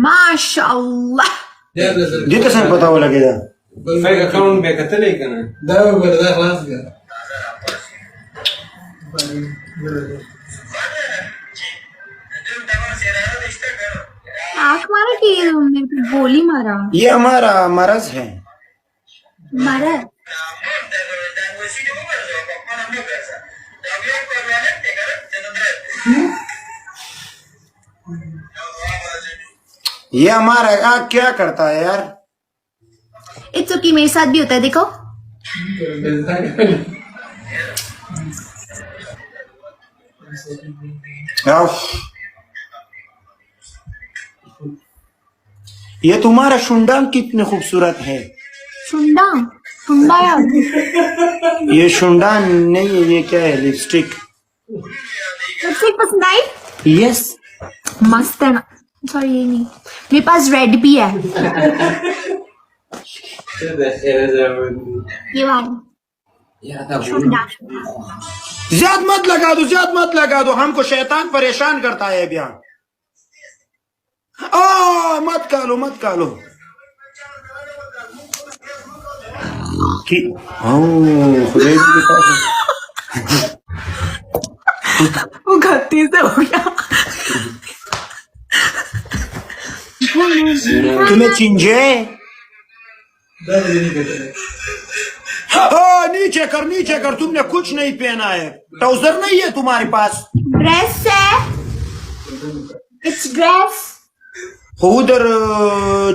माशाअल्लाह जिथे सांग बतावं लागेल अकाउंट में कतले करना आंख मारा कि ये तुमने गोली मारा? ये हमारा मरज है। मारा ये हमारा आँख क्या करता है यार? इट्स ओके, मेरे साथ भी होता है देखो। ये तुम्हारा शुंडांग कितने खूबसूरत है। शुंडा शुंडा यार, ये शुंडान नहीं है, ये क्या है? लिपस्टिक। लिपस्टिक पसंद आई? यस मस्त है ना। सॉरी ये नहीं, मेरे पास रेड भी है। ये वाला शुंडा। ज्यादा मत लगा दो, ज्यादा मत लगा दो, हमको शैतान परेशान करता है अभियान। मत कालो मत कालो वो गलती से हो गया। तुम्हें चिंजे। नीचे कर नीचे कर, तुमने कुछ नहीं पहना है, ट्राउजर नहीं है तुम्हारे पास। ड्रेस है, इट्स ड्रेस। उधर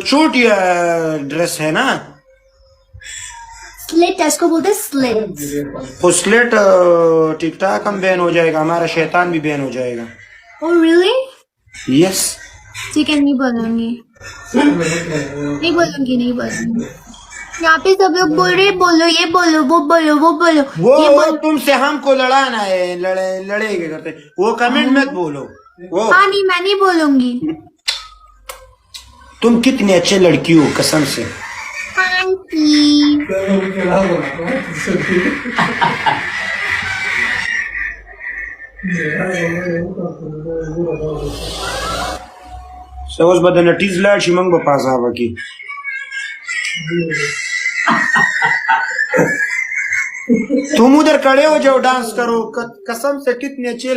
छोटी ड्रेस है ना, स्लिट है, इसको बोलते स्लिट। वो स्लेट टिक टाक हम बैन हो जाएगा, हमारा शैतान भी बैन हो जाएगा। Oh really? यस ठीक है, नहीं बोलूंगी, नहीं बोलूंगी, नहीं बोलूंगी। यहाँ पे सब लोग बोल रहे बोलो, ये बोलो, वो बोलो, वो बोलो, ये वो बोलो। तुमसे हमको लड़ाना है, लड़ेगे करते वो कमेंट मत बोलो। वो हाँ नहीं, मैं नहीं बोलूंगी। तुम कितनी अच्छी लड़की हो कसम से। Thank you. सवस बदन टीजला शिमंग बपास आवा की तुम उधर खड़े हो जाओ, डांस करो, कसम से कितनी अच्छी